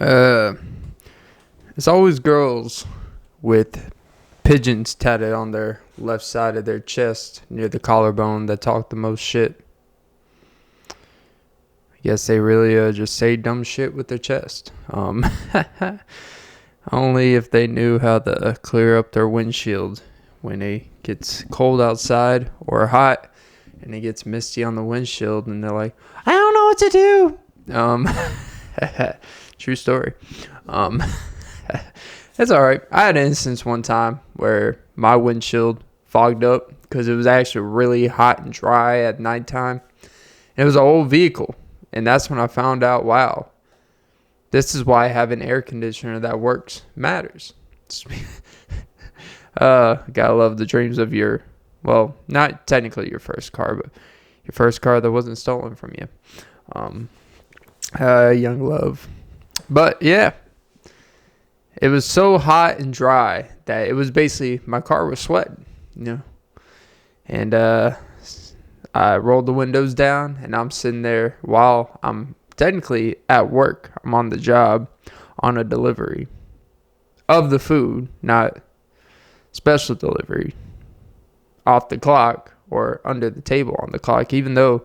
Uh, it's always girls with pigeons tatted on their left side of their chest near the collarbone that talk the most shit. I guess they really just say dumb shit with their chest. Only if they knew how to clear up their windshield when it gets cold outside or hot and it gets misty on the windshield and they're like, I don't know what to do. True story. It's alright. I had an instance one time where my windshield fogged up because it was actually really hot and dry at nighttime. It was an old vehicle. And that's when I found out, wow, this is why having air conditioner that works matters. Gotta love the dreams of your, well, not technically your first car, but your first car that wasn't stolen from you. Young love. But yeah, it was so hot and dry that it was basically, my car was sweating, And I rolled the windows down and I'm sitting there while I'm technically at work. I'm on the job on a delivery of the food, not special delivery off the clock or under the table on the clock. Even though,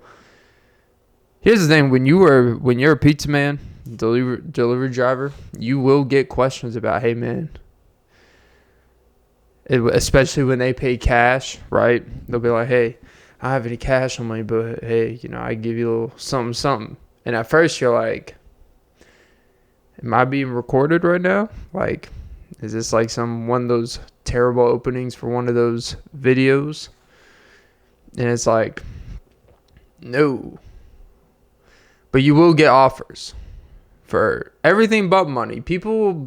here's the thing, when you're a pizza man, delivery driver, you will get questions about, hey man, especially when they pay cash, right? They'll be like, hey, I don't have any cash on me, but hey, I give you a little something. And at first you're like, am I being recorded right now? Like, is this like one of those terrible openings for one of those videos? And it's like, no. But you will get offers for everything but money. People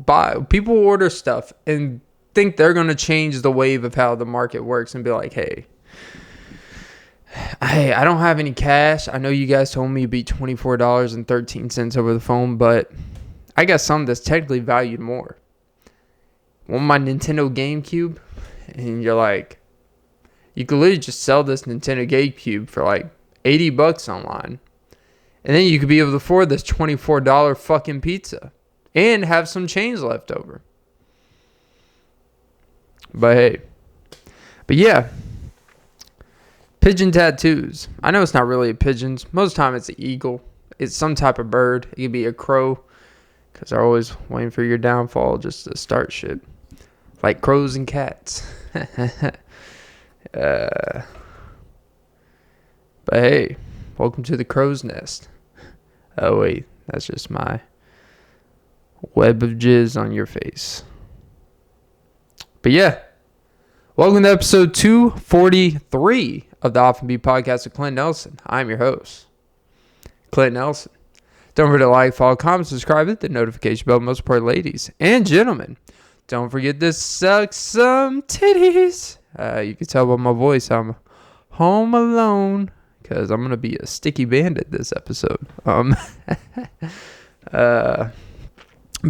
order stuff and think they're going to change the wave of how the market works and be like, hey, I don't have any cash. I know you guys told me it'd be $24.13 over the phone, but I got something that's technically valued more. Want my Nintendo GameCube? And you're like, you could literally just sell this Nintendo GameCube for like $80 online. And then you could be able to afford this $24 fucking pizza and have some change left over. But yeah. Pigeon tattoos. I know it's not really a pigeon. Most of the time it's an eagle. It's some type of bird. It could be a crow. Because they're always waiting for your downfall just to start shit. Like crows and cats. But hey, welcome to the crow's nest. Oh wait, that's just my web of jizz on your face. But yeah, welcome to episode 243 of the Often Be Podcast with Clint Nelson. I'm your host, Clint Nelson. Don't forget to like, follow, comment, subscribe, hit the notification bell. Most important, ladies and gentlemen, don't forget to suck some titties. You can tell by my voice I'm home alone because I'm going to be a sticky bandit this episode. But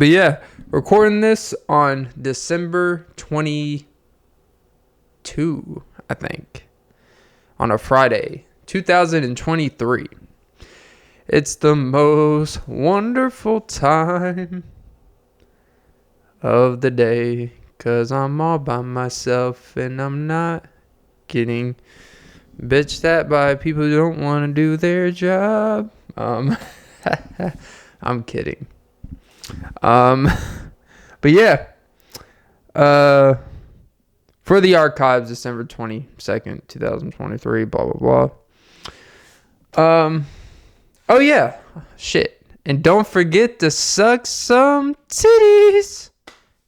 yeah, recording this on December 22, I think. On a Friday, 2023. It's the most wonderful time of the day, 'cause I'm all by myself and I'm not getting bitched at by people who don't want to do their job. I'm kidding. But yeah. For the archives, December 22nd, 2023, blah, blah, blah. Oh, yeah. Shit. And don't forget to suck some titties.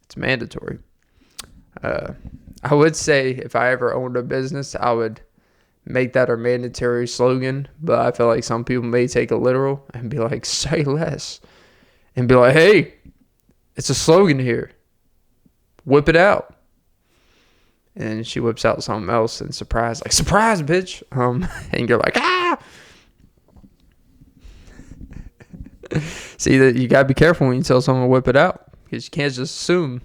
It's mandatory. I would say if I ever owned a business, I would make that our mandatory slogan. But I feel like some people may take it literal and be like, say less. And be like, hey, it's a slogan here. Whip it out. And she whips out something else and surprise, bitch. And you're like, ah. See, that you gotta be careful when you tell someone to whip it out, because you can't just assume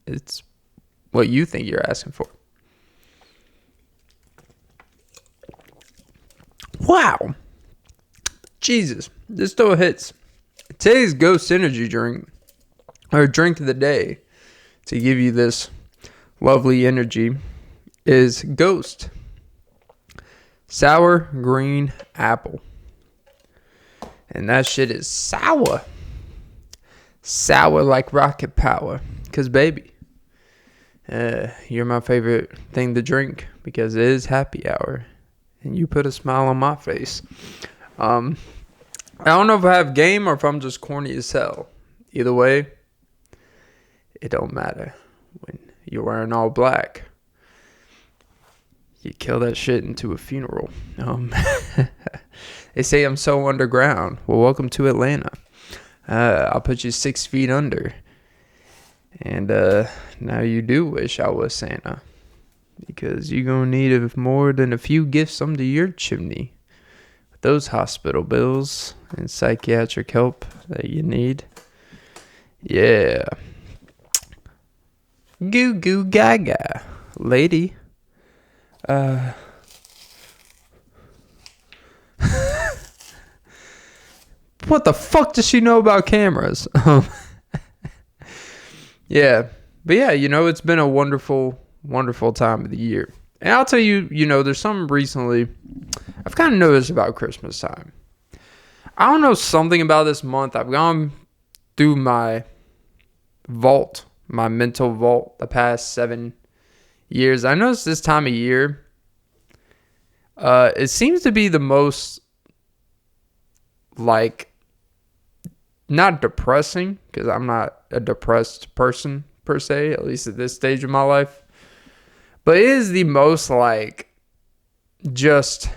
it's what you think you're asking for. Wow. Jesus, this still hits Today's Ghost Energy drink, or drink of the day, to give you this lovely energy, is Ghost Sour Green Apple. And that shit is sour. Sour like rocket power. Because, baby, you're my favorite thing to drink because it is happy hour. And you put a smile on my face. I don't know if I have game or if I'm just corny as hell. Either way, it don't matter. When you're wearing all black, you kill that shit into a funeral. They say I'm so underground. Well, welcome to Atlanta. I'll put you 6 feet under. And now you do wish I was Santa. Because you're going to need more than a few gifts under your chimney. With those hospital bills and psychiatric help that you need. Yeah. Goo goo gaga. Lady. What the fuck does she know about cameras? Yeah. But yeah, it's been a wonderful, wonderful time of the year. And I'll tell you, there's something recently I've kind of noticed about Christmas time. I don't know, something about this month. I've gone through my vault, my mental vault, the past 7 years. I noticed this time of year, it seems to be the most, not depressing, because I'm not a depressed person per se, at least at this stage of my life. But it is the most just,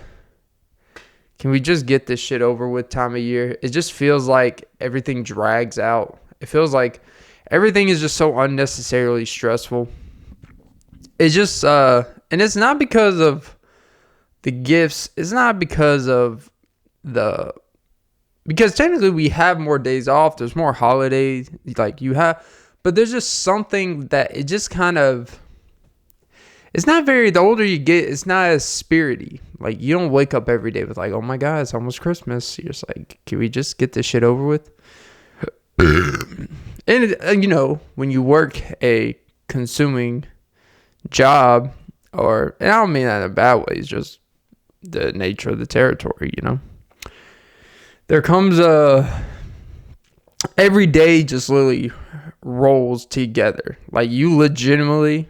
can we just get this shit over with time of year? It just feels like everything drags out. It feels like everything is just so unnecessarily stressful. It's just, and it's not because of the gifts. It's not because of because technically we have more days off. There's more holidays but there's just something that it just kind of, it's not the older you get, it's not as spirity. You don't wake up every day with oh my God, it's almost Christmas. You're just can we just get this shit over with? And when you work a consuming job, and I don't mean that in a bad way, it's just the nature of the territory, there comes every day just literally rolls together. You legitimately,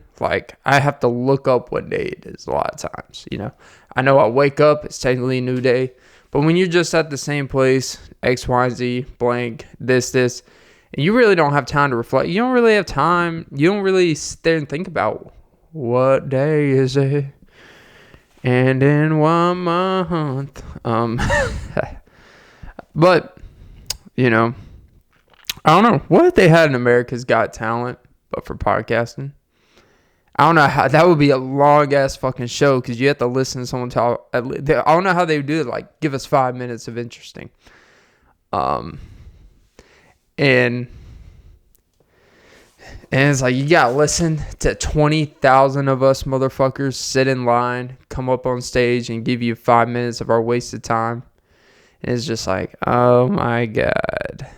I have to look up what day it is a lot of times, I know I wake up, it's technically a new day, but when you're just at the same place, X, Y, Z, blank, this, and you really don't have time to reflect. You don't really have time. You don't really sit there and think about what day is it and in what month. But, I don't know. What if they had an America's Got Talent, but for podcasting? I don't know how. That would be a long-ass fucking show, because you have to listen to someone talk. I don't know how they would do it. Give us 5 minutes of interesting. And it's you gotta listen to 20,000 of us motherfuckers sit in line, come up on stage, and give you 5 minutes of our wasted time. And it's just oh my God.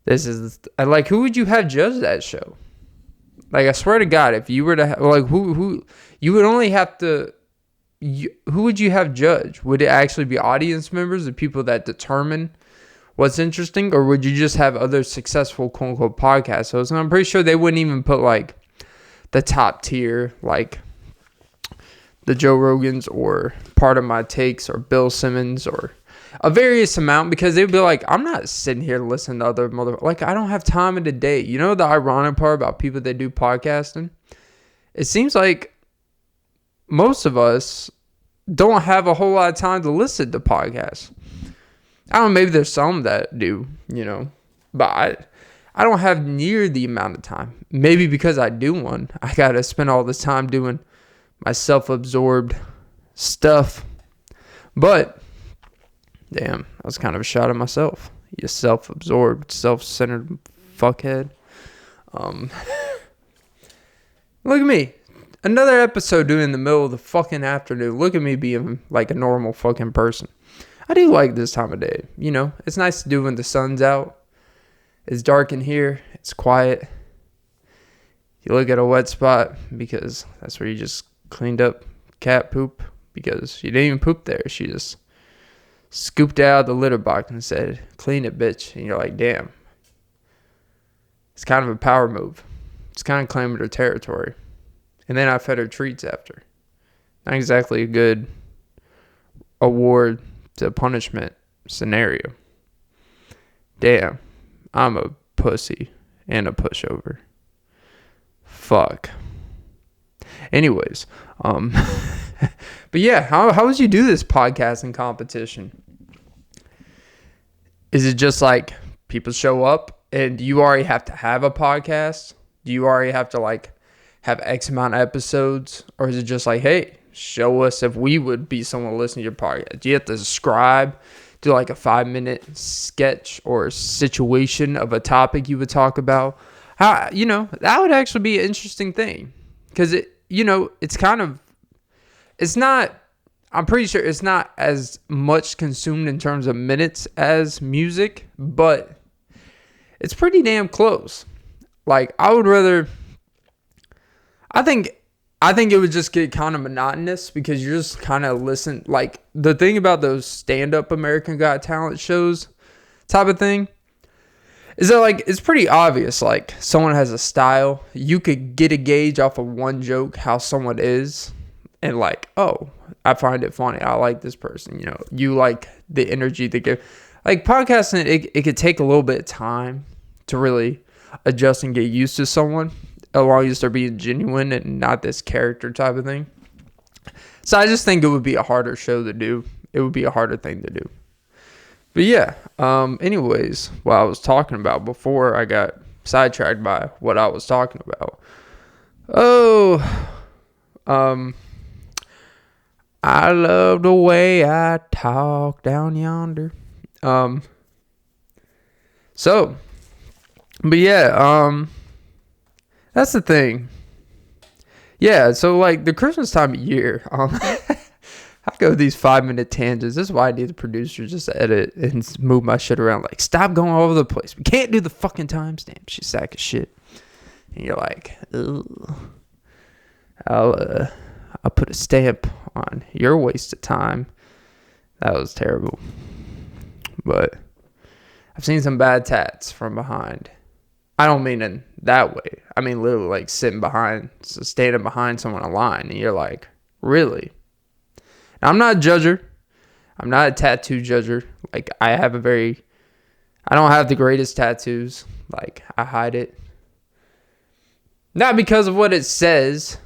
This is, who would you have judge that show? I swear to God, if you were to who you would only have to, who would you have judge? Would it actually be audience members, the people that determine what's interesting, or would you just have other successful quote unquote podcast hosts? And I'm pretty sure they wouldn't even put the top tier, the Joe Rogans or Part of My Takes or Bill Simmons or a various amount, because they'd be I'm not sitting here listening to other I don't have time in the day. The ironic part about people that do podcasting? It seems like most of us don't have a whole lot of time to listen to podcasts. I don't know, maybe there's some that do, but I don't have near the amount of time. Maybe because I do one, I got to spend all this time doing my self-absorbed stuff. But, damn, that was kind of a shot at myself. You self-absorbed, self-centered fuckhead. Look at me. Another episode due in the middle of the fucking afternoon. Look at me being a normal fucking person. I do like this time of day. You know, it's nice to do when the sun's out. It's dark in here. It's quiet. You look at a wet spot because that's where you just cleaned up cat poop because you didn't even poop there. She just scooped it out of the litter box and said, clean it, bitch. And you're like, damn. It's kind of a power move. It's kind of claiming her territory. And then I fed her treats after. Not exactly a good award to punishment scenario. Damn. I'm a pussy and a pushover. Fuck. Anyways, but yeah, how would you do this podcasting competition? Is it just like people show up and do you already have to have a podcast? Do you already have to like have X amount of episodes? Or is it just like, hey, show us if we would be someone listening to your podcast? Do you have to subscribe? Do like a 5-minute sketch or situation of a topic you would talk about? How, you know, that would actually be an interesting thing. Because it's kind of, it's not, I'm pretty sure it's not as much consumed in terms of minutes as music, but it's pretty damn close. Like, I would rather, I think it would just get kind of monotonous because you're just kind of listen. Like, the thing about those stand-up American Got Talent shows type of thing is that, like, it's pretty obvious. Like, someone has a style. You could get a gauge off of one joke how someone is. And, like, oh, I find it funny. I like this person. You know, you like the energy they give. Like, podcasting, it could take a little bit of time to really adjust and get used to someone, as long as they're being genuine and not this character type of thing. So I just think it would be a harder show to do. It would be a harder thing to do. But yeah, anyways, what I was talking about before I got sidetracked by what I was talking about. I love the way I talk down yonder. But yeah, that's the thing. Yeah, so like the Christmas time of year, I go these 5-minute tangents. This is why I need the producer just to edit and move my shit around. Like, stop going all over the place. We can't do the fucking timestamps, you sack of shit. And you're like, ugh. I'll put a stamp on your waste of time. That was terrible. But I've seen some bad tats from behind. I don't mean in that way. I mean literally like standing behind someone in line, and you're like, really? Now, I'm not a judger. I'm not a tattoo judger. Like, I don't have the greatest tattoos. Like, I hide it. Not because of what it says.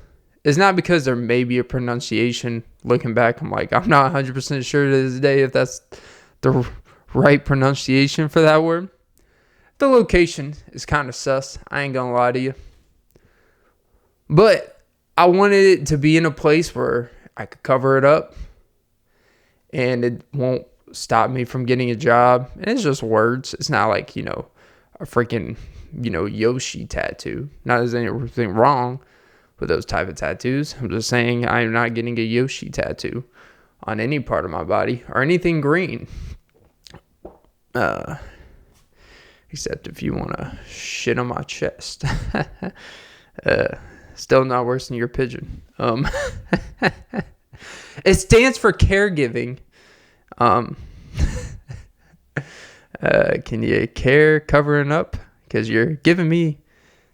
It's not because there may be a pronunciation. Looking back, I'm like, I'm not 100% sure to this day if that's the right pronunciation for that word. The location is kind of sus. I ain't gonna lie to you. But I wanted it to be in a place where I could cover it up and it won't stop me from getting a job. And it's just words. It's not like, a freaking, Yoshi tattoo. Not that there's anything wrong with those type of tattoos. I'm just saying I'm not getting a Yoshi tattoo on any part of my body or anything green. Except if you want to shit on my chest. Still not worse than your pigeon. It stands for caregiving. Can you care covering up? Because you're giving me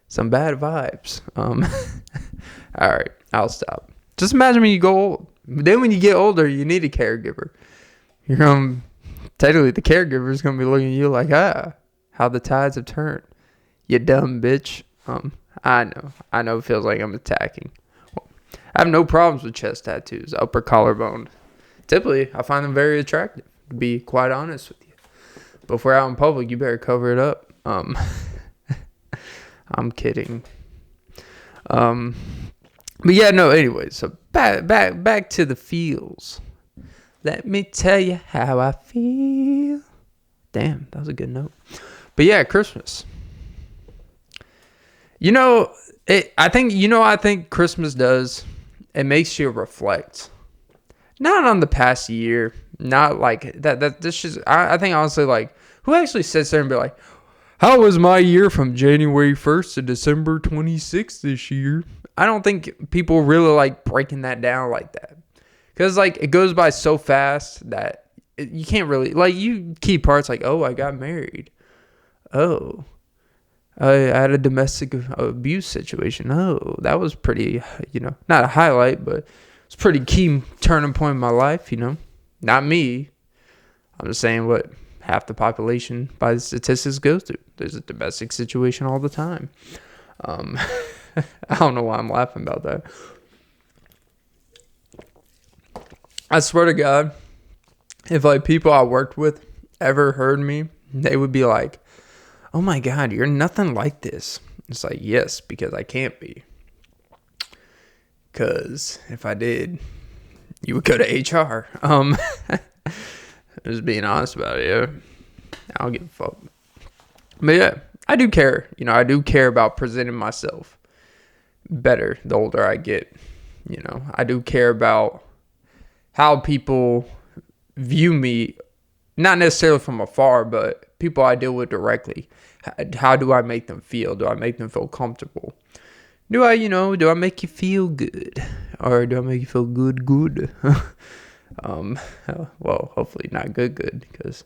some bad vibes. All right, I'll stop. Just imagine when you go old. Then when you get older, you need a caregiver. You're technically the caregiver is gonna be looking at you like, how the tides have turned. You dumb bitch. I know it feels like I'm attacking. I have no problems with chest tattoos, upper collarbone. Typically, I find them very attractive, to be quite honest with you. But if we're out in public, you better cover it up. I'm kidding. But yeah, no, anyways, so back to the feels. Let me tell you how I feel. Damn, that was a good note. But yeah, Christmas. I think Christmas does. It makes you reflect. Not on the past year, Not like that this just, I think honestly, like, who actually sits there and be like, how was my year from January 1st to December 26th this year? I don't think people really like breaking that down like that. Because, like, it goes by so fast that you can't really, like, you key parts like, oh, I got married. Oh, I had a domestic abuse situation. Oh, that was pretty, not a highlight, but it's a pretty key turning point in my life, Not me. I'm just saying what half the population by the statistics goes through. There's a domestic situation all the time. I don't know why I'm laughing about that. I swear to God, if like people I worked with ever heard me, they would be like, oh my God, you're nothing like this. It's like, yes, because I can't be. Because if I did, you would go to HR. Just being honest about it, yeah. I don't give a fuck. But yeah, I do care. I do care about presenting myself better the older I get. I do care about how people view me, not necessarily from afar, but people I deal with directly. How do I make them feel? Do I make them feel comfortable? Do I make you feel good? Or do I make you feel good? Well, hopefully not good, because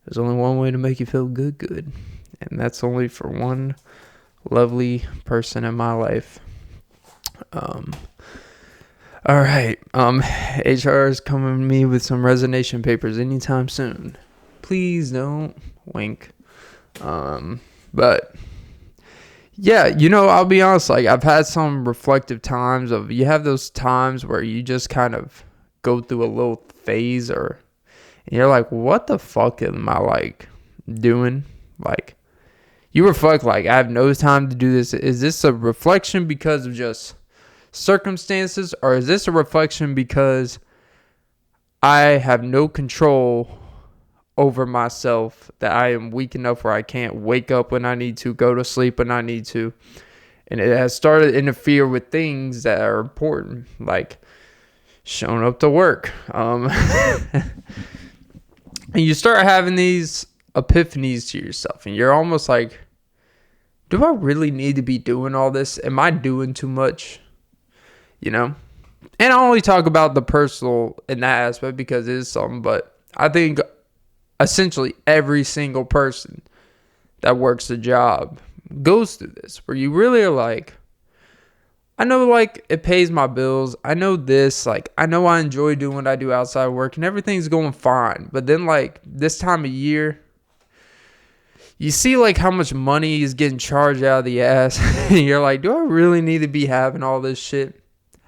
there's only one way to make you feel good. And that's only for one lovely person in my life. All right. HR is coming to me with some resignation papers anytime soon. Please don't wink. But yeah, I'll be honest, like, I've had some reflective times of, you have those times where you just kind of go through a little phase, and you're like, what the fuck am I like doing? Like, you reflect, like, I have no time to do this. Is this a reflection because of just circumstances, or is this a reflection because I have no control over myself, that I am weak enough where I can't wake up when I need to, go to sleep when I need to, and it has started to interfere with things that are important, like showing up to work. And you start having these epiphanies to yourself, and you're almost like, do I really need to be doing all this? Am I doing too much? And I only talk about the personal in that aspect because it is something, but I think essentially every single person that works a job goes through this, where you really are like, I know, like, it pays my bills. I know this, like, I know I enjoy doing what I do outside of work and everything's going fine. But then, like, this time of year, you see, like, how much money is getting charged out of the ass. And you're like, do I really need to be having all this shit?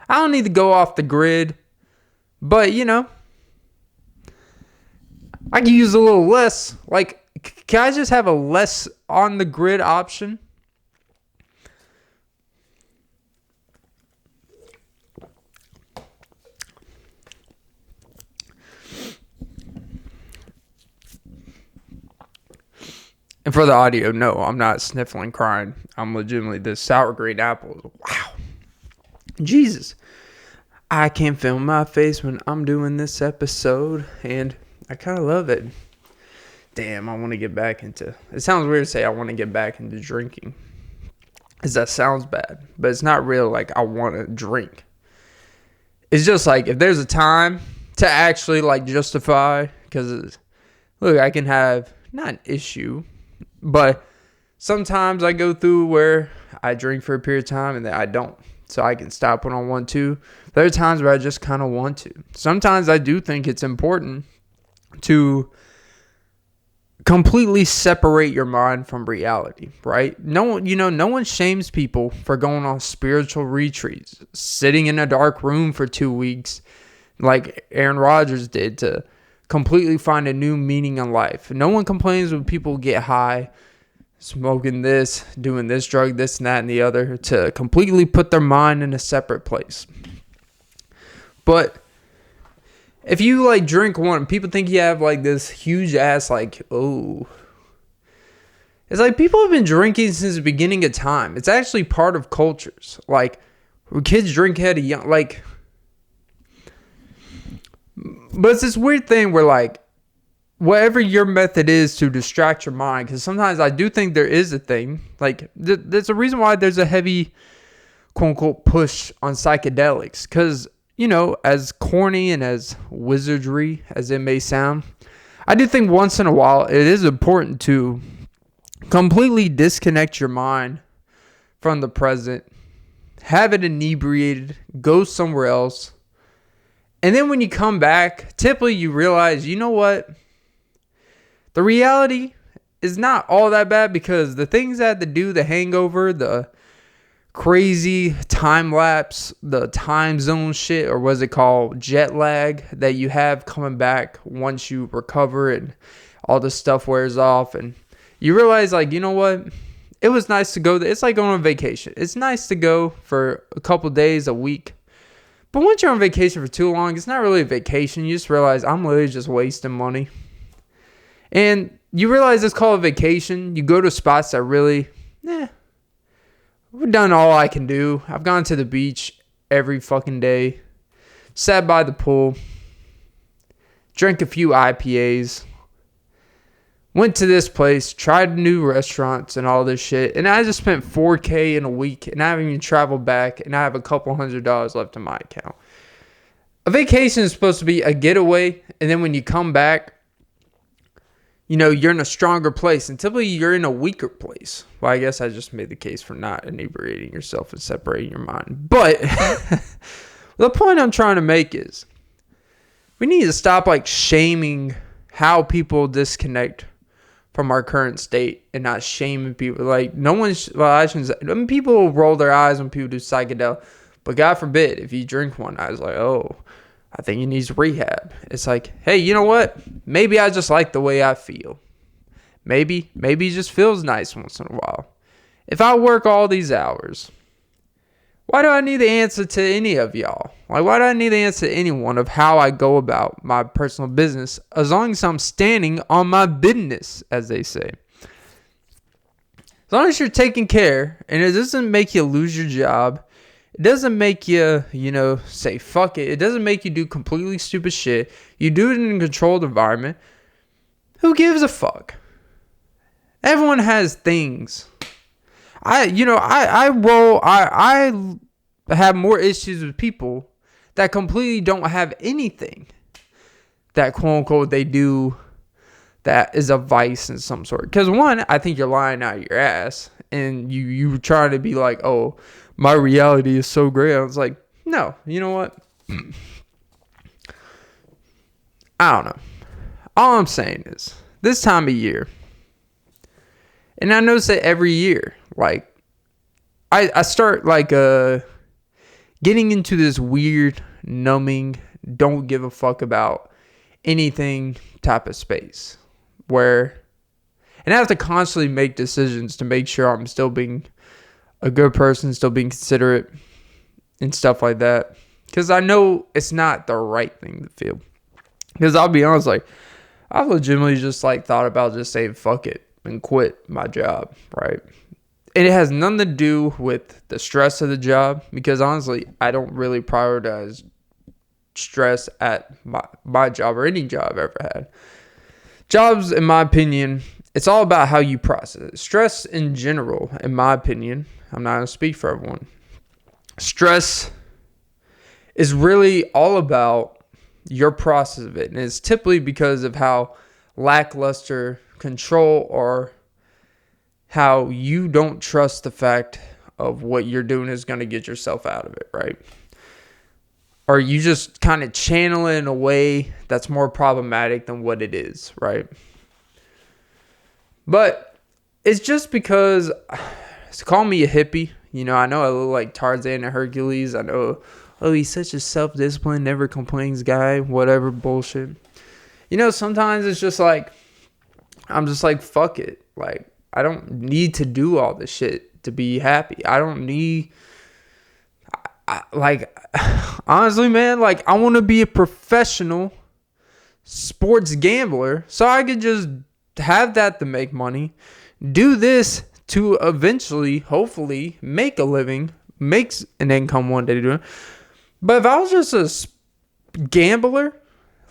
I don't need to go off the grid. But, I can use a little less. Like, can I just have a less on the grid option? And for the audio, no, I'm not sniffling, crying. I'm legitimately, this sour green apple. Wow. Jesus. I can't film my face when I'm doing this episode, and I kind of love it. Damn, I want to get back into, it sounds weird to say I want to get back into drinking, because that sounds bad, but it's not real like I want to drink. It's just like, if there's a time to actually like justify, because look, I can have, not an issue, but sometimes I go through where I drink for a period of time and then I don't. So I can stop when I want to. There are times where I just kind of want to. Sometimes I do think it's important to completely separate your mind from reality, right? No one shames people for going on spiritual retreats, sitting in a dark room for 2 weeks like Aaron Rodgers did to completely find a new meaning in life. No one complains when people get high, smoking this, doing this drug, this and that and the other, to completely put their mind in a separate place. But if you like drink one, people think you have like this huge ass like, oh. It's like people have been drinking since the beginning of time. It's actually part of cultures. Like, when kids drink at a young, like, But it's this weird thing where, like, whatever your method is to distract your mind, because sometimes I do think there is a thing, like, there's a reason why there's a heavy, quote-unquote, push on psychedelics. Because, you know, as corny and as wizardry as it may sound, I do think once in a while it is important to completely disconnect your mind from the present, have it inebriated, go somewhere else. And then when you come back, typically you realize, you know what? The reality is not all that bad, because the things I had to do, the hangover, the crazy time lapse, the time zone shit, or what's it called? Jet lag that you have coming back once you recover and all this stuff wears off. And you realize, like, you know what? It was nice to go. It's like going on vacation. It's nice to go for a couple days, a week. But once you're on vacation for too long, it's not really a vacation. You just realize I'm literally just wasting money. And you realize it's called a vacation. You go to spots that really, we've done all I can do. I've gone to the beach every fucking day. Sat by the pool. Drank a few IPAs. Went to this place, tried new restaurants and all this shit, and I just spent $4,000 in a week, and I haven't even traveled back, and I have a couple $100 left in my account. A vacation is supposed to be a getaway, and then when you come back, you know, you're in a stronger place, and typically you're in a weaker place. Well, I guess I just made the case for not inebriating yourself and separating your mind. But the point I'm trying to make is we need to stop, like, shaming how people disconnect from our current state and not shaming people. Like, no one's, well, I shouldn't say, I mean, people will roll their eyes when people do psychedelic, but God forbid if you drink one, I was like, oh, I think he needs rehab. It's like, hey, you know what? Maybe I just like the way I feel. Maybe it just feels nice once in a while. If I work all these hours, why do I need the answer to any of y'all? Like, why do I need the answer to anyone of how I go about my personal business, as long as I'm standing on my business, as they say? As long as you're taking care and it doesn't make you lose your job, it doesn't make you, you know, say fuck it. It doesn't make you do completely stupid shit. You do it in a controlled environment. Who gives a fuck? Everyone has things. I have more issues with people that completely don't have anything that, quote unquote, they do that is a vice in some sort. Because one, I think you're lying out your ass, and you trying to be like, oh, my reality is so great. I was like, no, you know what? I don't know. All I'm saying is, this time of year, and I notice that every year, like, I start, like, getting into this weird, numbing, don't give a fuck about anything type of space where, and I have to constantly make decisions to make sure I'm still being a good person, still being considerate and stuff like that. Because I know it's not the right thing to feel. Because I'll be honest, like, I've legitimately just, like, thought about just saying fuck it and quit my job, right? And it has nothing to do with the stress of the job, because honestly, I don't really prioritize stress at my job or any job I've ever had. Jobs, in my opinion, it's all about how you process it. Stress in general, in my opinion, I'm not going to speak for everyone. Stress is really all about your process of it. And it's typically because of how lackluster control, or how you don't trust the fact of what you're doing is going to get yourself out of it, right? Or you just kind of channel it in a way that's more problematic than what it is, right? But it's just because, it's call me a hippie. You know, I know I look like Tarzan and Hercules. I know, oh, he's such a self-disciplined, never complains guy, whatever bullshit. You know, sometimes it's just like, I'm just like, fuck it. Like, I don't need to do all this shit to be happy. I don't need, like, honestly, man, like, I want to be a professional sports gambler so I could just have that to make money, do this to eventually, hopefully, make a living, makes an income one day doing. But if I was just a gambler,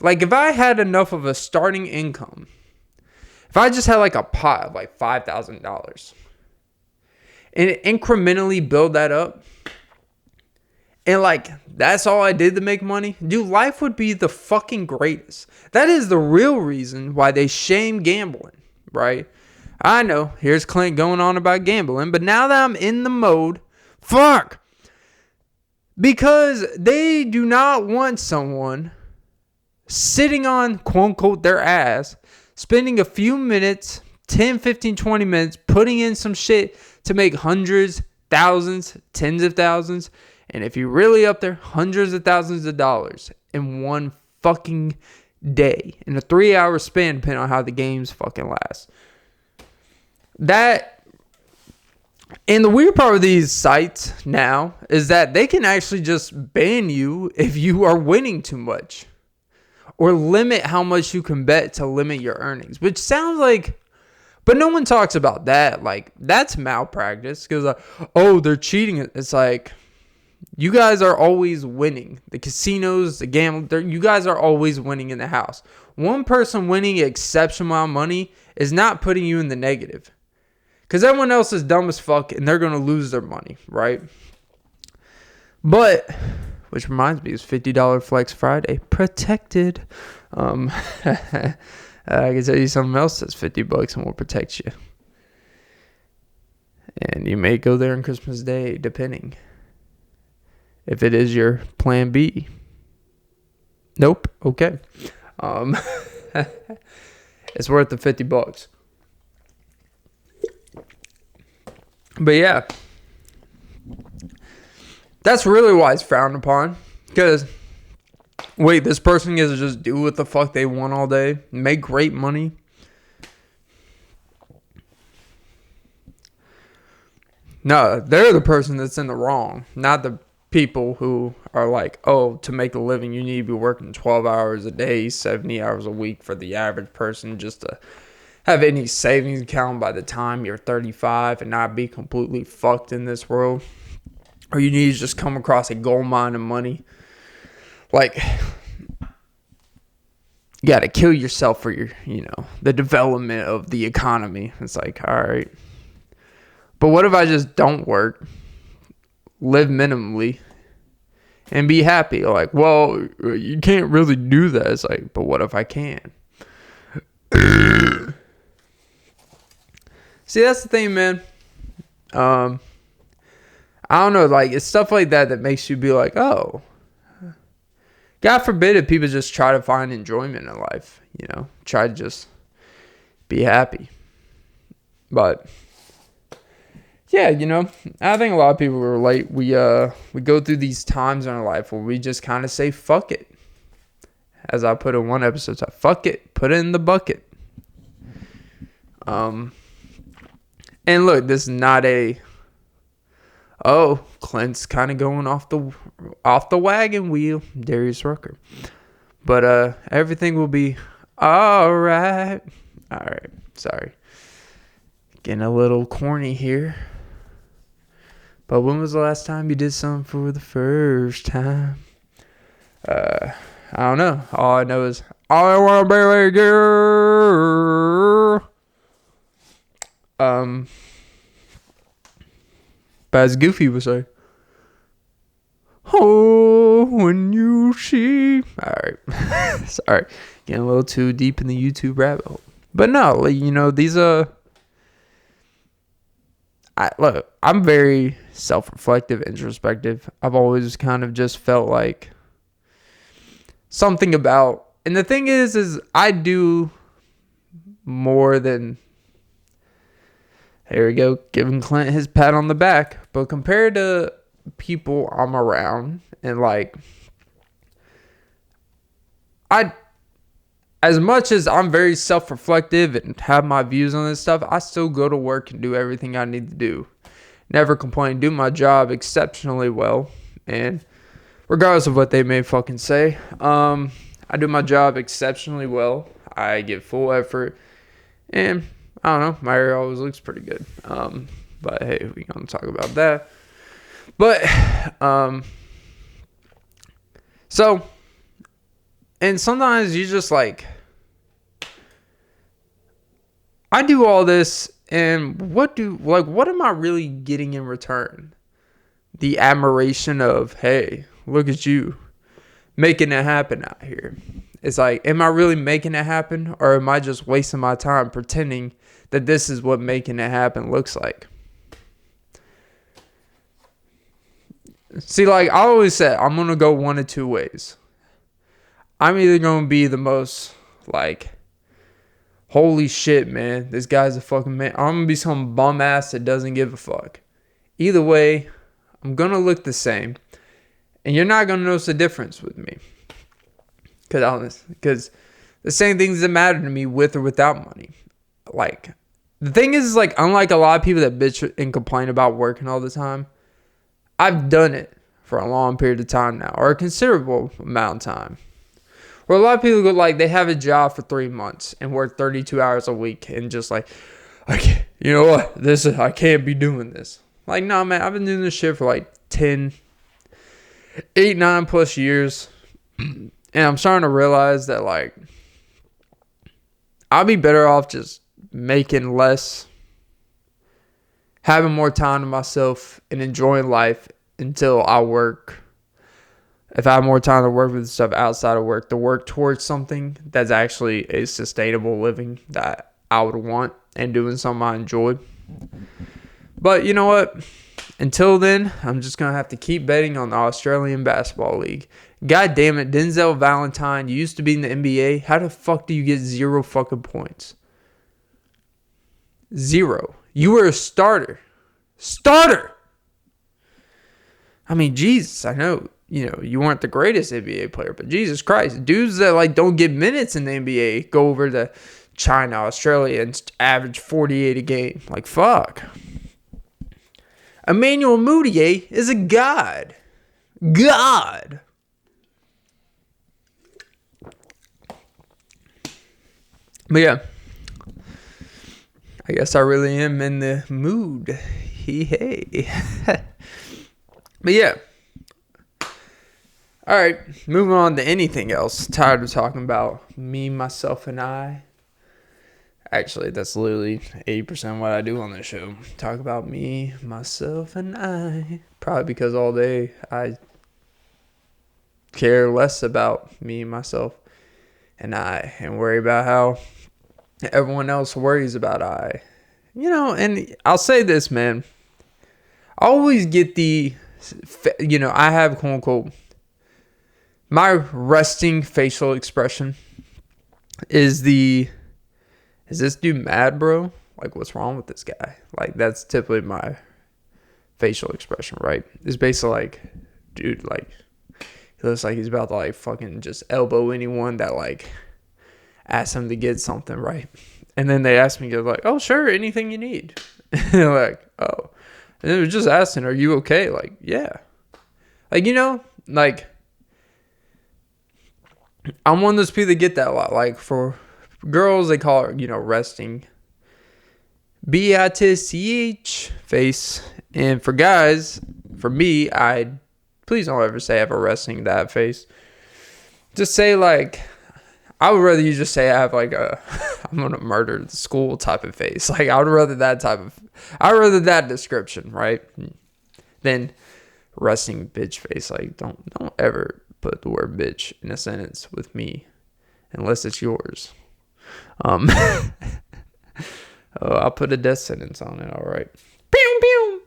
Like, if I had enough of a starting income, if I just had like a pot of like $5,000 and incrementally build that up, and like, that's all I did to make money, dude, life would be the fucking greatest. That is the real reason why they shame gambling, right? I know, here's Clint going on about gambling, but now that I'm in the mode, fuck. Because they do not want someone sitting on, quote unquote, their ass, spending a few minutes, 10, 15, 20 minutes, putting in some shit to make hundreds, thousands, tens of thousands, and if you're really up there, hundreds of thousands of dollars in one fucking day, in a 3-hour span, depending on how the games fucking last. That, and the weird part of these sites now is that they can actually just ban you if you are winning too much, or limit how much you can bet to limit your earnings, which sounds like, but no one talks about that. Like, that's malpractice, because like, oh, they're cheating. It's like, you guys are always winning. The casinos, the gambling, you guys are always winning in the house. One person winning an exceptional amount of money is not putting you in the negative, because everyone else is dumb as fuck and they're going to lose their money, right? But, which reminds me, it's $50 Flex Friday. Protected. I can tell you something else that's $50 and will protect you. And you may go there on Christmas Day, depending. If it is your plan B. Nope. Okay. It's worth the $50. But yeah. That's really why it's frowned upon. Because, wait, this person gets to just do what the fuck they want all day, make great money. No, they're the person that's in the wrong, not the people who are like, oh, to make a living, you need to be working 12 hours a day, 70 hours a week for the average person just to have any savings account by the time you're 35 and not be completely fucked in this world. Or you need to just come across a gold mine of money. Like, you got to kill yourself for your, the development of the economy. It's like, all right. But what if I just don't work, live minimally, and be happy? Like, well, you can't really do that. It's like, but what if I can? See, that's the thing, man. I don't know, like, it's stuff like that that makes you be like, oh, God forbid if people just try to find enjoyment in life, try to just be happy. But yeah, I think a lot of people relate. We go through these times in our life where we just kind of say, fuck it. As I put in one episode, fuck it, put it in the bucket. And look, this is not Clint's kind of going off the wagon wheel, Darius Rucker. But everything will be all right. All right, sorry. Getting a little corny here. But when was the last time you did something for the first time? I don't know. All I know is, I want to be a girl. But as Goofy would say, oh, when you see. Alright. Sorry. Getting a little too deep in the YouTube rabbit hole. But no, these I'm very self-reflective, introspective. I've always kind of just felt like something about, and the thing is I do more than, here we go, giving Clint his pat on the back. But compared to people I'm around, and like, as much as I'm very self-reflective and have my views on this stuff, I still go to work and do everything I need to do. Never complain, do my job exceptionally well. And regardless of what they may fucking say, I do my job exceptionally well. I give full effort. And I don't know, my hair always looks pretty good. But hey, we gonna talk about that. But so And sometimes you just like, I do all this, and what am I really getting in return? The admiration of, hey, look at you making it happen out here. It's like, am I really making it happen, or am I just wasting my time pretending that this is what making it happen looks like? See, like I always said, I'm going to go one of two ways. I'm either going to be the most like, holy shit, man, this guy's a fucking man. I'm going to be some bum ass that doesn't give a fuck. Either way, I'm going to look the same. And you're not going to notice a difference with me. Because the same things that matter to me with or without money. Like, the thing is, like, unlike a lot of people that bitch and complain about working all the time, I've done it for a long period of time now, or a considerable amount of time. Where a lot of people go, like, they have a job for 3 months and work 32 hours a week and just like, I can't, you know what, I can't be doing this. Like, no, man, I've been doing this shit for like 8, 9 plus years. And I'm starting to realize that, like, I'll be better off just making less, having more time to myself, and enjoying life until I work. If I have more time to work with stuff outside of work, to work towards something that's actually a sustainable living that I would want and doing something I enjoy. But you know what? Until then, I'm just going to have to keep betting on the Australian Basketball League. God damn it, Denzel Valentine, you used to be in the NBA. How the fuck do you get 0 fucking points? 0. You were a starter. Starter! I mean, Jesus, I know, you know, you weren't the greatest NBA player, but Jesus Christ, dudes that like don't get minutes in the NBA go over to China, Australia, and average 48 a game. Like, fuck. Emmanuel Mudiay is a god. God. But yeah, I guess I really am in the mood. Hey. But yeah. All right, moving on to anything else. Tired of talking about me, myself, and I. Actually, that's literally 80% what I do on this show. Talk about me, myself, and I. Probably because all day I care less about me, myself, and I. And worry about how everyone else worries about I. You know, and I'll say this, man. I always get the, you know, I have quote unquote, my resting facial expression is this dude mad, bro? Like, what's wrong with this guy? Like, that's typically my facial expression, right? It's basically like, dude, like, he looks like he's about to, like, fucking just elbow anyone that, like, asks him to get something, right? And then they ask me, they're like, oh, sure, anything you need. And they're like, oh. And they were just asking, are you okay? Like, yeah. Like, you know, like, I'm one of those people that get that a lot. Like, for girls, they call it, you know, resting bitch face. And for guys, for me, please don't ever say I have a resting that face. Just say, like, I would rather you just say I have, like, I'm going to murder the school type of face. Like, I would rather that description, right? Than resting bitch face. Like, don't ever put the word bitch in a sentence with me unless it's yours. I'll put a death sentence on it. All right. Pew pew.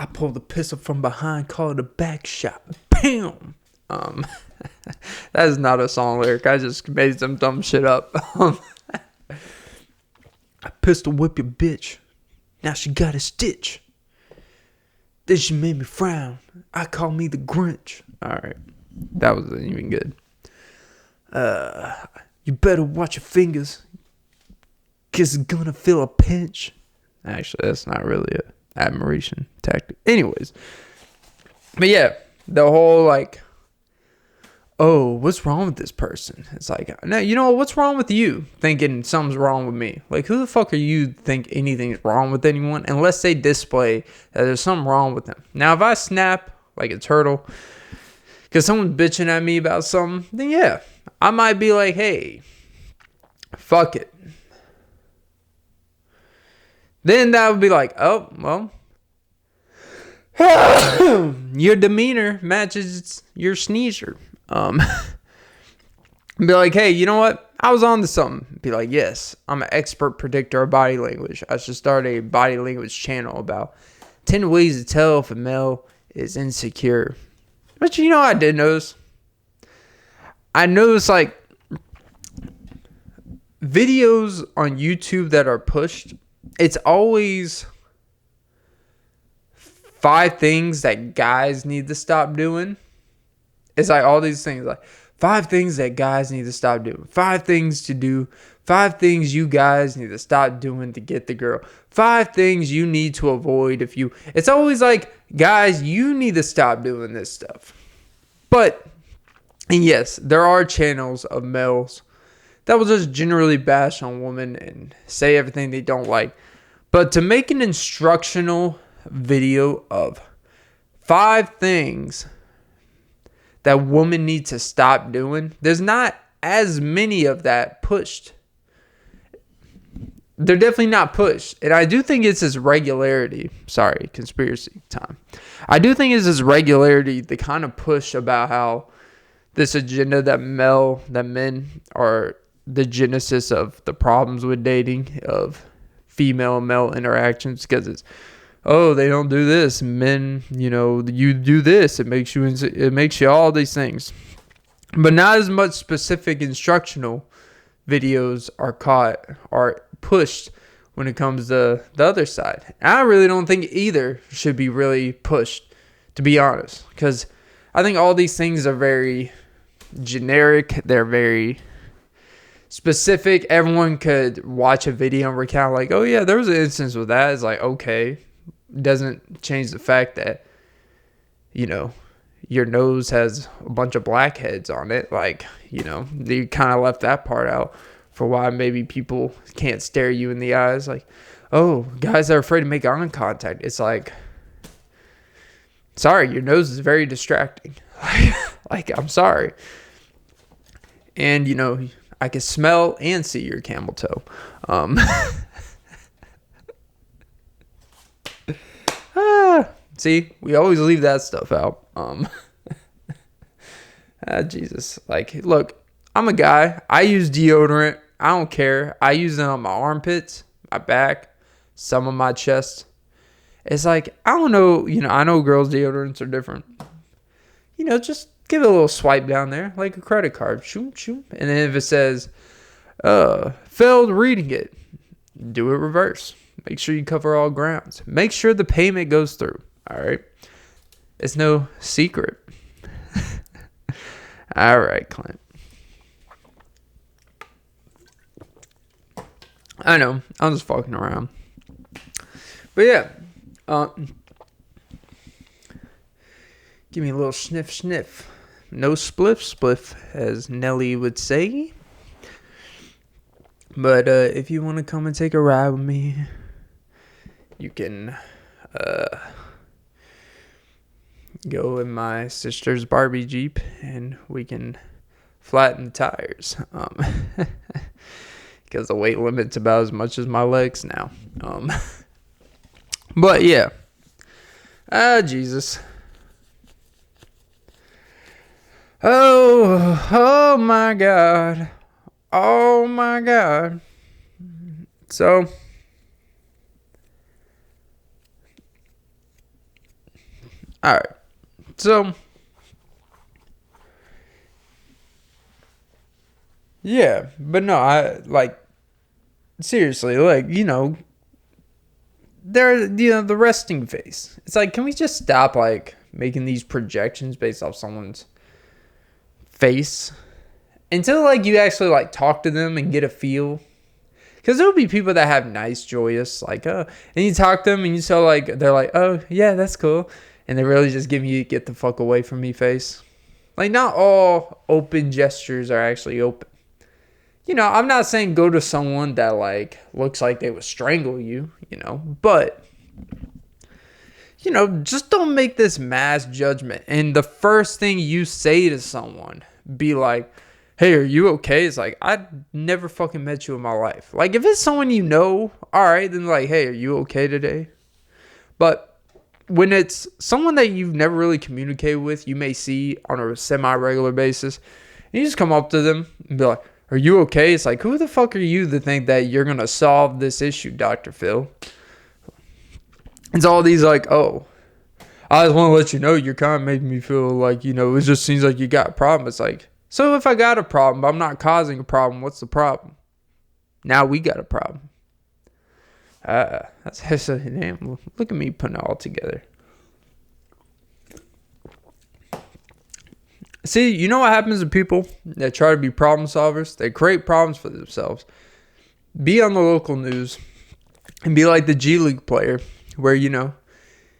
I pulled the pistol from behind, call it a back shot. Bam. That is not a song lyric. I just made some dumb shit up. I pistol whip your bitch. Now she got a stitch. Then she made me frown. I call me the Grinch. Alright. That wasn't even good. You better watch your fingers. 'Cause it's gonna feel a pinch. Actually, that's not really a admiration tactic. Anyways. But yeah. The whole like, oh, what's wrong with this person? It's like, no, you know, what's wrong with you thinking something's wrong with me? Like, who the fuck are you think anything's wrong with anyone unless they display that there's something wrong with them? Now, if I snap like a turtle, because someone's bitching at me about something, then yeah, I might be like, hey, fuck it. Then that would be like, oh, well, your demeanor matches your sneezer. Be like, hey, you know what? I was on to something. Be like, yes, I'm an expert predictor of body language. I should start a body language channel about 10 ways to tell if a male is insecure. But you know, I did notice. I noticed like videos on YouTube that are pushed. It's always 5 things that guys need to stop doing. It's like all these things, like 5 things that guys need to stop doing. 5 things to do. 5 things you guys need to stop doing to get the girl. 5 things you need to avoid if you... It's always like, guys, you need to stop doing this stuff. But, and yes, there are channels of males that will just generally bash on women and say everything they don't like. But to make an instructional video of 5 things that women need to stop doing, there's not as many of that pushed. They're definitely not pushed. And I do think it's his regularity. Sorry, conspiracy time. I do think it's his regularity, the kind of push about how this agenda that men are the genesis of the problems with dating, of female and male interactions, because it's, oh, they don't do this. Men, you know, you do this. It makes you all these things. But not as much specific instructional videos are pushed when it comes to the other side. And I really don't think either should be really pushed, to be honest. Because I think all these things are very generic. They're very specific. Everyone could watch a video and recount like, oh yeah, there was an instance with that. It's like, okay. Doesn't change the fact that, you know, your nose has a bunch of blackheads on it. Like, you know, you kind of left that part out for why maybe people can't stare you in the eyes. Like, oh, guys are afraid to make eye contact. It's like, sorry, your nose is very distracting. Like, I'm sorry. And, you know, I can smell and see your camel toe. See, we always leave that stuff out. Jesus. Like, look, I'm a guy. I use deodorant. I don't care. I use it on my armpits, my back, some of my chest. It's like, I don't know. You know, I know girls' deodorants are different. You know, just give it a little swipe down there, like a credit card. Shoom, shoom. And then if it says, failed reading it, do it reverse. Make sure you cover all grounds. Make sure the payment goes through. All right. It's no secret. All right, Clint. I know. I'm just fucking around. But yeah. Give me a little sniff, sniff. No spliff, spliff, as Nelly would say. But if you want to come and take a ride with me, you can go in my sister's Barbie Jeep and we can flatten the tires. Because the weight limit's about as much as my legs now. But yeah. Jesus. Oh my God. Oh my God. So, all right. So, yeah, but no, I like, seriously, like, you know, the resting face. It's like, can we just stop like making these projections based off someone's face until like you actually like talk to them and get a feel? Because there'll be people that have nice, joyous, like, and you talk to them and you tell like, they're like, oh yeah, that's cool. And they really just give you get the fuck away from me face. Like, not all open gestures are actually open. You know, I'm not saying go to someone that like looks like they would strangle you, you know, but just don't make this mass judgment. And the first thing you say to someone, be like, hey, are you okay? It's like, I never fucking met you in my life. Like, if it's someone you know, all right, then like, hey, are you okay today? But when it's someone that you've never really communicated with, you may see on a semi-regular basis, you just come up to them and be like, are you okay? It's like, who the fuck are you to think that you're going to solve this issue, Dr. Phil? It's all these like, oh, I just want to let you know you're kind of making me feel like, it just seems like you got a problem. It's like, so if I got a problem, but I'm not causing a problem, what's the problem? Now we got a problem. That's damn. Look at me putting it all together. See, you know what happens to people that try to be problem solvers? They create problems for themselves. Be on the local news and be like the G League player where,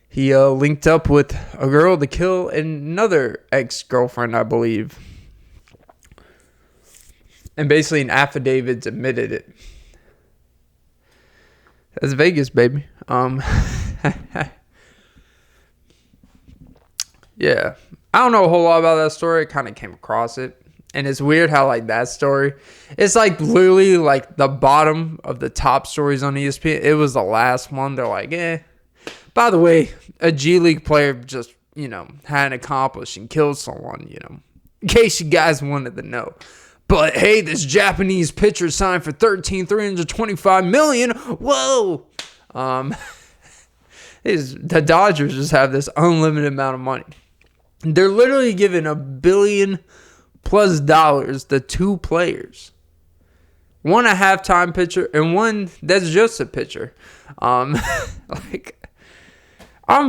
he linked up with a girl to kill another ex-girlfriend, I believe. And basically in affidavits admitted it. That's Vegas, baby. Yeah. I don't know a whole lot about that story. I kind of came across it. And it's weird how, like, that story, it's, like, literally, like, the bottom of the top stories on ESPN. It was the last one. They're like, By the way, a G League player just, hadn't accomplished and killed someone, in case you guys wanted to know. But, hey, this Japanese pitcher signed for $325 million. Whoa! The Dodgers just have this unlimited amount of money. They're literally giving $1 billion+ to two players. One a halftime pitcher and one that's just a pitcher. I'm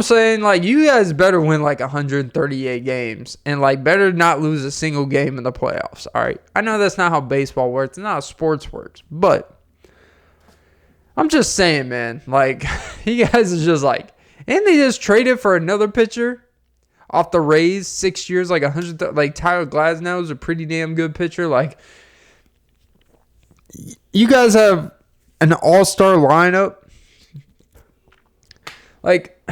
saying, like, you guys better win, like, 138 games. And, like, better not lose a single game in the playoffs, all right? I know that's not how baseball works. It's not how sports works. But I'm just saying, man. Like, you guys are just, like, and they just traded for another pitcher off the Rays, 6 years, like, 100. Like, Tyler Glasnow is a pretty damn good pitcher. Like, you guys have an all-star lineup. Like,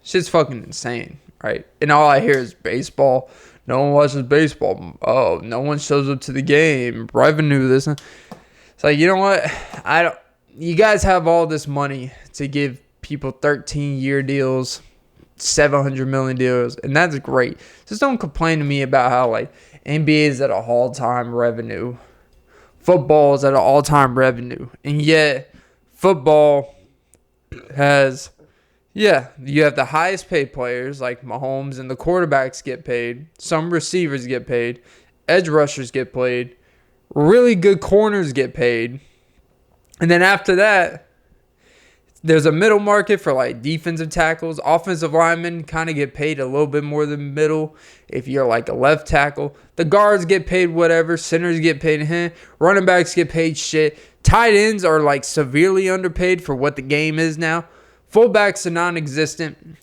shit's fucking insane, right? And all I hear is baseball. No one watches baseball. Oh, no one shows up to the game. Revenue, this. It's like, you know what? You guys have all this money to give people 13-year deals, $700 million deals, and that's great. Just don't complain to me about how, like, NBA is at an all-time revenue. Football is at an all-time revenue. And yet, football has, you have the highest paid players like Mahomes, and the quarterbacks get paid. Some receivers get paid. Edge rushers get paid. Really good corners get paid. And then after that, there's a middle market for like defensive tackles. Offensive linemen kind of get paid a little bit more than middle if you're like a left tackle. The guards get paid whatever. Centers get paid. Running backs get paid shit. Tight ends are like severely underpaid for what the game is now. Fullbacks are non-existent.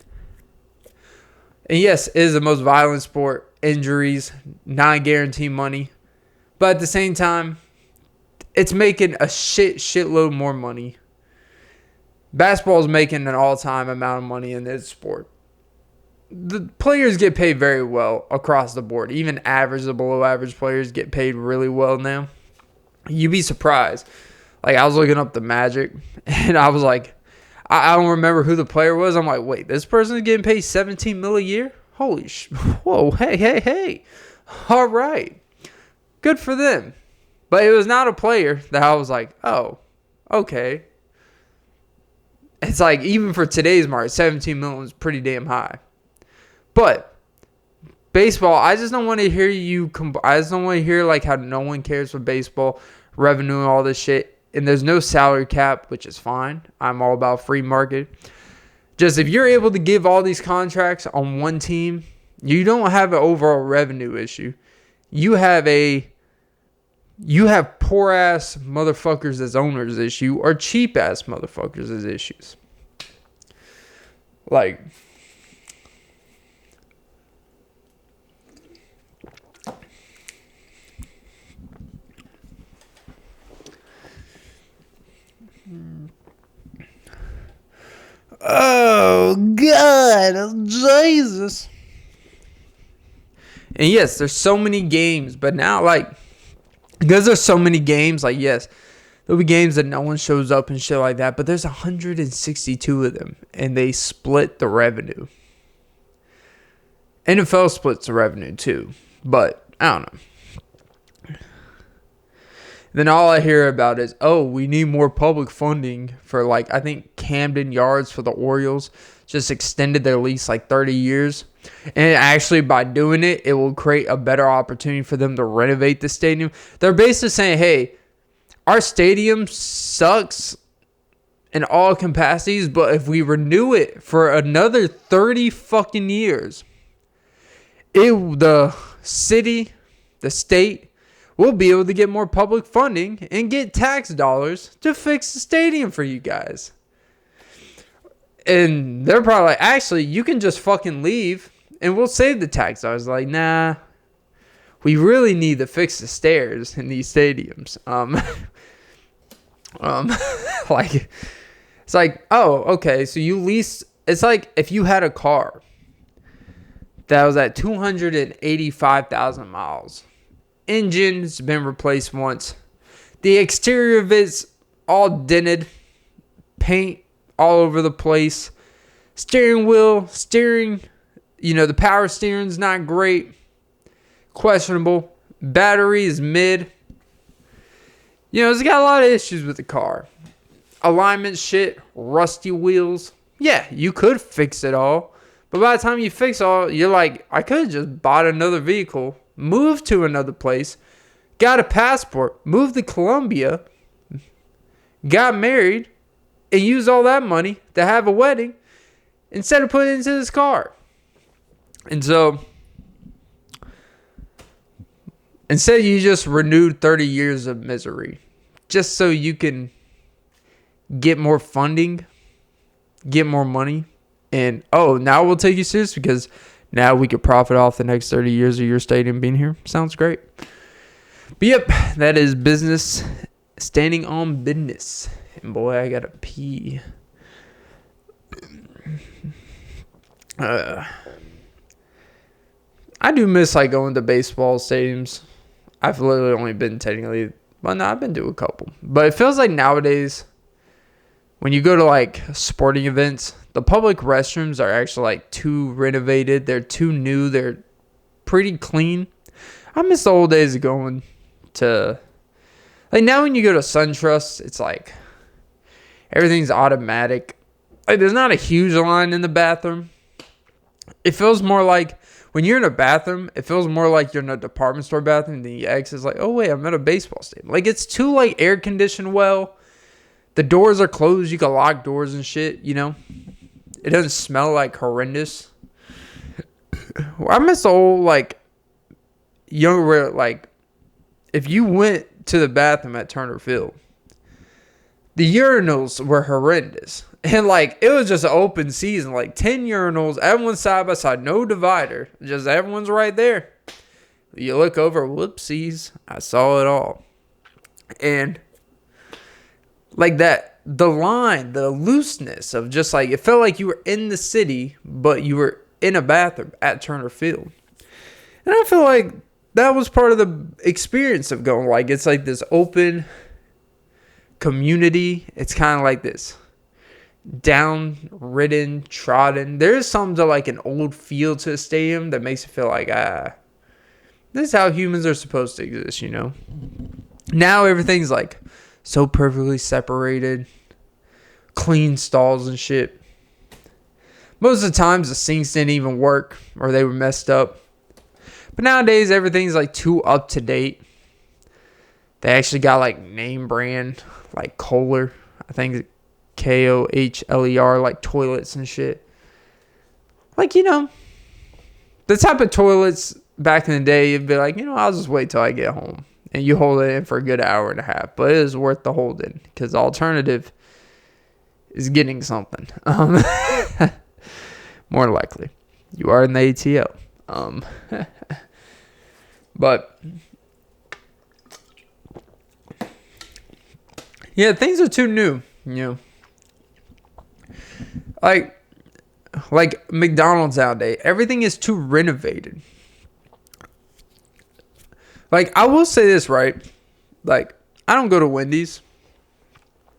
And yes, it is the most violent sport. Injuries, non-guaranteed money. But at the same time, it's making a shitload more money. Basketball is making an all-time amount of money in this sport. The players get paid very well across the board. Even average to below average players get paid really well now. You'd be surprised. Like, I was looking up the Magic, and I was like, I don't remember who the player was. I'm like, wait, this person is getting paid $17 million a year? Holy whoa, hey. All right. Good for them. But it was not a player that I was like, oh, okay. It's like, even for today's market, $17 million is pretty damn high. But baseball, I just don't want to hear I just don't want to hear like how no one cares for baseball, revenue and all this shit. And there's no salary cap, which is fine. I'm all about free market. Just if you're able to give all these contracts on one team, you don't have an overall revenue issue. You have poor ass motherfuckers as owners issue or cheap ass motherfuckers as issues. Like, this? And yes, there's so many games, but now, like, because there's so many games, like, yes, there'll be games that no one shows up and shit like that, but there's 162 of them, and they split the revenue. NFL splits the revenue too, but I don't know. Then all I hear about is, oh, we need more public funding for, like, I think Camden Yards for the Orioles just extended their lease like 30 years. And actually, by doing it, it will create a better opportunity for them to renovate the stadium. They're basically saying, hey, our stadium sucks in all capacities, but if we renew it for another 30 fucking years, the city, the state, will be able to get more public funding and get tax dollars to fix the stadium for you guys. And they're probably like, actually, you can just fucking leave and we'll save the tax. I was like, nah, we really need to fix the stairs in these stadiums. Like, it's like, oh, okay, so you lease. It's like if you had a car that was at 285,000 miles. Engine's been replaced once. The exterior of it's all dented. Paint all over the place. Steering, the power steering's not great. Questionable. Battery is mid. It's got a lot of issues with the car. Alignment shit. Rusty wheels. Yeah, you could fix it all. But by the time you fix all, you're like, I could have just bought another vehicle, moved to another place, got a passport, moved to Colombia, got married, and used all that money to have a wedding instead of putting it into this car. And so, instead you just renewed 30 years of misery just so you can get more funding, get more money. And, now we'll take you serious because now we could profit off the next 30 years of your stadium being here. Sounds great. But, yep, that is business standing on business. And, boy, I got to pee. I do miss, like, going to baseball stadiums. I've literally only been technically, I've been to a couple. But it feels like nowadays, when you go to, like, sporting events, the public restrooms are actually, like, too renovated. They're too new. They're pretty clean. I miss the old days of going to, like, now when you go to SunTrust, it's like everything's automatic. Like, there's not a huge line in the bathroom. It feels more like when you're in a bathroom, it feels more like you're in a department store bathroom than you exit. It's like, oh, wait, I'm at a baseball stadium. Like, it's too, like, air conditioned well. The doors are closed. You can lock doors and shit, It doesn't smell like horrendous. I miss the old, like, younger, like, if you went to the bathroom at Turner Field, the urinals were horrendous. And, like, it was just an open season, like 10 urinals, everyone's side by side, no divider, just everyone's right there. You look over, whoopsies, I saw it all. And, like that, the line, the looseness of just like, it felt like you were in the city, but you were in a bathroom at Turner Field. And I feel like that was part of the experience of going, like, it's like this open community. It's kind of like this down-ridden, trodden. There's something to like an old feel to a stadium that makes it feel like, this is how humans are supposed to exist, Now everything's like so perfectly separated, clean stalls and shit. Most of the times the sinks didn't even work or they were messed up. But nowadays everything's like too up to date. They actually got like name brand, like Kohler, I think Kohler, like toilets and shit. Like, the type of toilets back in the day, you'd be like, I'll just wait till I get home. And you hold it in for a good hour and a half. But it is worth the holding. Because the alternative is getting something. More likely. You are in the ATL. But yeah, things are too new. Like, like McDonald's nowadays, everything is too renovated. Like, I will say this, right? Like, I don't go to Wendy's,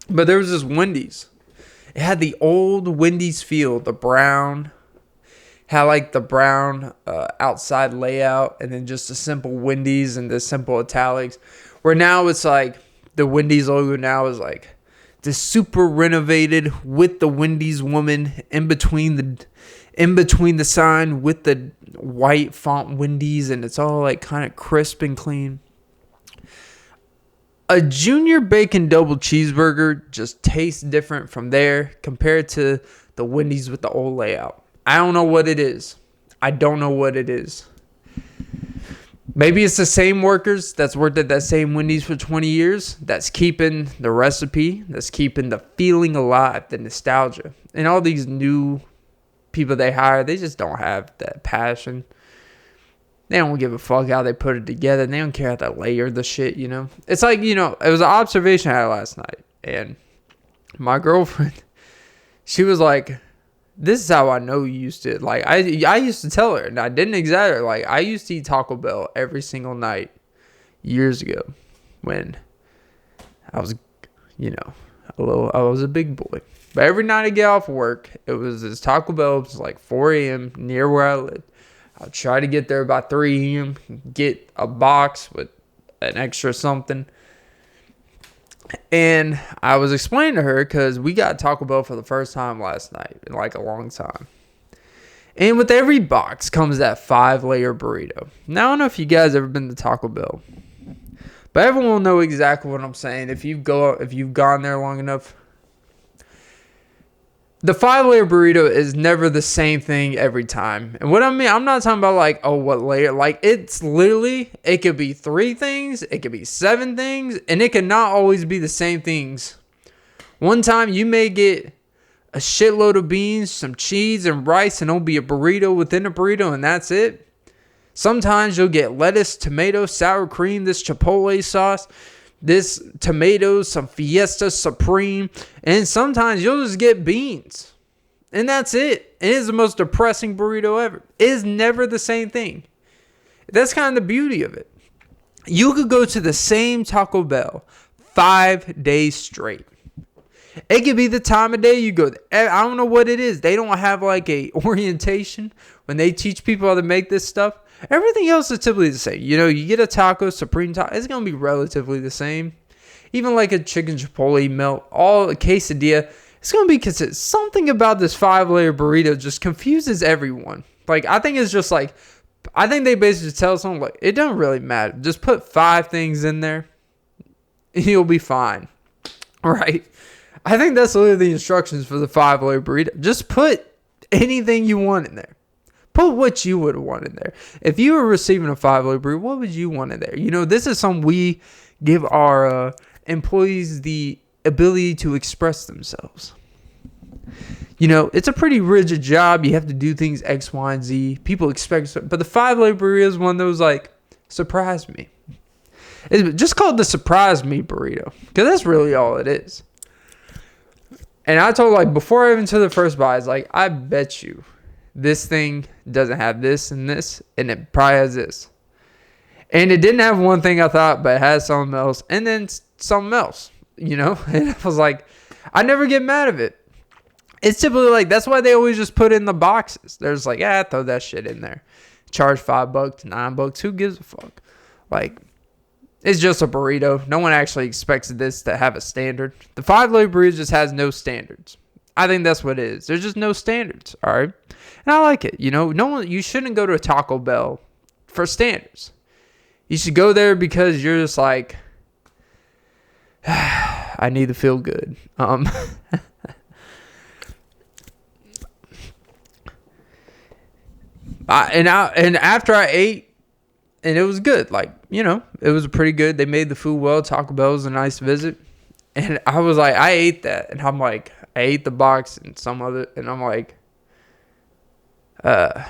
but there was this Wendy's. It had the old Wendy's feel, the brown, had like the brown outside layout, and then just a simple Wendy's and the simple italics. Where now it's like the Wendy's logo now is like this super renovated with the Wendy's woman in between the sign with the white font Wendy's, and it's all like kind of crisp and clean. A junior bacon double cheeseburger just tastes different from there compared to the Wendy's with the old layout. I don't know what it is. I don't know what it is. Maybe it's the same workers that's worked at that same Wendy's for 20 years that's keeping the recipe, that's keeping the feeling alive, the nostalgia. And all these new people they hire, they just don't have that passion. They don't give a fuck how they put it together. They don't care how they layer the shit, you know? It's like, you know, it was an observation I had last night. And my girlfriend, she was like, this is how I know you used to. Like, I used to tell her, and I didn't exaggerate. Like, I used to eat Taco Bell every single night years ago when I was, you know, I was a big boy. But every night I get off work, it was this Taco Bell. It was like 4 a.m. near where I lived. I'll try to get there by 3 a.m., get a box with an extra something. And I was explaining to her because we got Taco Bell for the first time last night in like a long time. And with every box comes that 5-layer burrito. Now, I don't know if you guys ever been to Taco Bell, but everyone will know exactly what I'm saying if you've gone there long enough. The 5-layer burrito is never the same thing every time. And what I mean, I'm not talking about like, oh, what layer? Like, it's literally, it could be 3 things, it could be 7 things, and it could not always be the same things. One time you may get a shitload of beans, some cheese, and rice, and it'll be a burrito within a burrito, and that's it. Sometimes you'll get lettuce, tomato, sour cream, this chipotle sauce, this tomatoes, some Fiesta Supreme, and sometimes you'll just get beans. And that's it. It is the most depressing burrito ever. It is never the same thing. That's kind of the beauty of it. You could go to the same Taco Bell 5 days straight. It could be the time of day you go there. I don't know what it is. They don't have like a orientation when they teach people how to make this stuff. Everything else is typically the same. You know, you get a taco, supreme taco, it's going to be relatively the same. Even like a chicken chipotle melt, all a quesadilla, it's going to be consistent. Something about this 5-layer burrito just confuses everyone. Like, I think it's just like, I think they basically tell someone, like, it doesn't really matter. Just put 5 things in there, and you'll be fine. Right? I think that's literally the instructions for the 5-layer burrito. Just put anything you want in there. Put what you would want in there. If you were receiving a 5-layer burrito, what would you want in there? You know, this is something we give our employees the ability to express themselves. You know, it's a pretty rigid job. You have to do things X, Y, and Z. People expect, but the 5-layer burrito is one of those like, surprise me. It's just called the surprise me burrito, because that's really all it is. And I told, like, before I even took the first bite, I was like, I bet you this thing doesn't have this, and it probably has this. And it didn't have one thing I thought, but it has something else, and then something else, you know? And I was like, I never get mad at it. It's typically like, that's why they always just put it in the boxes. They're just like, throw that shit in there. Charge $5, $9, who gives a fuck? Like, it's just a burrito. No one actually expects this to have a standard. The 5-layer burrito just has no standards. I think that's what it is. There's just no standards, all right? And I like it. You know, you shouldn't go to a Taco Bell for standards. You should go there because you're just like, I need to feel good. And after I ate, and it was good. Like, you know, it was pretty good. They made the food well. Taco Bell was a nice visit. And I was like, I ate that. And I'm like, I ate the box and some of it. And I'm like, I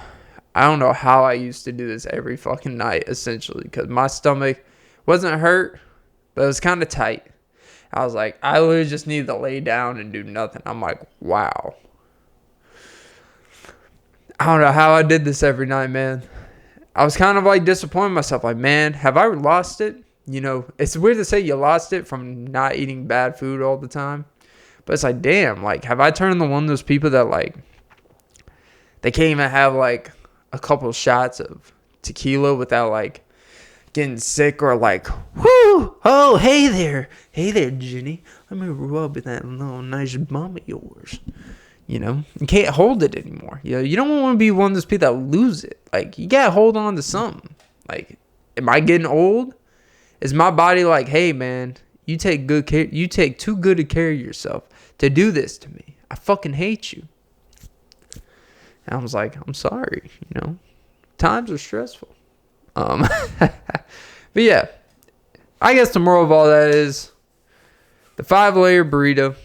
don't know how I used to do this every fucking night, essentially. Because my stomach wasn't hurt, but it was kind of tight. I was like, I literally just needed to lay down and do nothing. I'm like, wow. I don't know how I did this every night, man. I was kind of like disappointed in myself. Like, man, have I lost it? You know, it's weird to say you lost it from not eating bad food all the time. But it's like, damn, like, have I turned into one of those people that, like, they can't even have, like, a couple shots of tequila without, like, getting sick or, like, whoo, oh, hey there, Jenny. Let me rub that little nice bum of yours. You know, you can't hold it anymore. You know, you don't want to be one of those people that lose it. Like, you got to hold on to something. Like, am I getting old? Is my body like, hey, man, you take too good a care of yourself to do this to me. I fucking hate you. And I was like, I'm sorry, you know. Times are stressful. But yeah, I guess the moral of all that is the 5-layer burrito.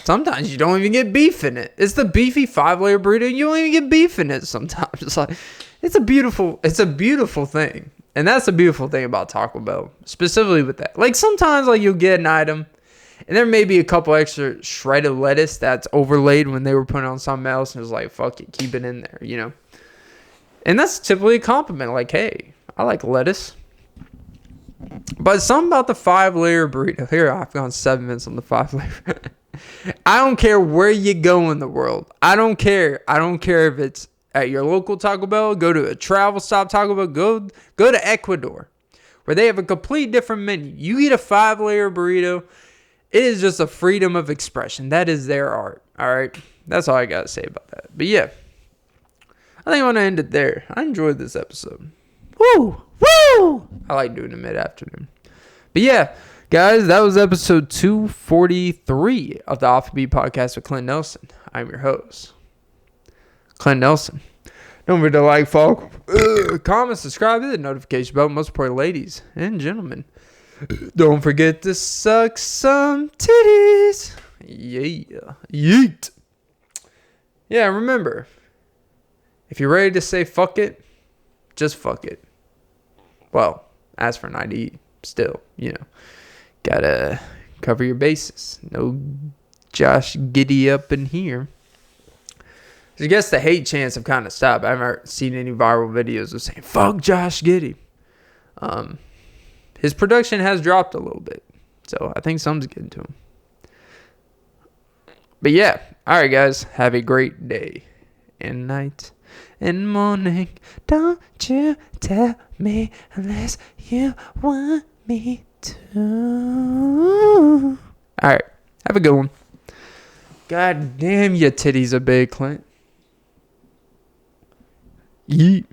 Sometimes you don't even get beef in it. It's the beefy 5-layer burrito. You don't even get beef in it sometimes. It's like, it's a beautiful thing. And that's the beautiful thing about Taco Bell, specifically with that. Like, sometimes, like, you'll get an item, and there may be a couple extra shredded lettuce that's overlaid when they were putting on something else, and it's like, fuck it, keep it in there, you know? And that's typically a compliment. Like, hey, I like lettuce. But something about the 5-layer burrito. Here, I've gone 7 minutes on the 5-layer. I don't care where you go in the world. I don't care. I don't care if it's at your local Taco Bell. Go to a travel stop Taco Bell. Go to Ecuador, where they have a complete different menu. You eat a 5-layer burrito. It is just a freedom of expression. That is their art. All right. That's all I got to say about that. But yeah, I think I'm going to end it there. I enjoyed this episode. Woo! Woo! I like doing it mid-afternoon. But yeah, guys, that was episode 243 of the Off the Beat podcast with Clint Nelson. I'm your host, Clint Nelson. Don't forget to like, follow, comment, subscribe, hit the notification bell. Most important, ladies and gentlemen, don't forget to suck some titties. Yeah. Yeet. Yeah, remember, if you're ready to say fuck it, just fuck it. Well, as for an ID, still, you know, gotta cover your bases. No Josh Giddey up in here. I guess the hate chants have kind of stopped. I haven't seen any viral videos of saying, fuck Josh Giddey. His production has dropped a little bit. So I think something's getting to him. But yeah. All right, guys. Have a great day and night and morning. Don't you tell me unless you want me to. All right. Have a good one. God damn, your titties are big, Clint. Yeet.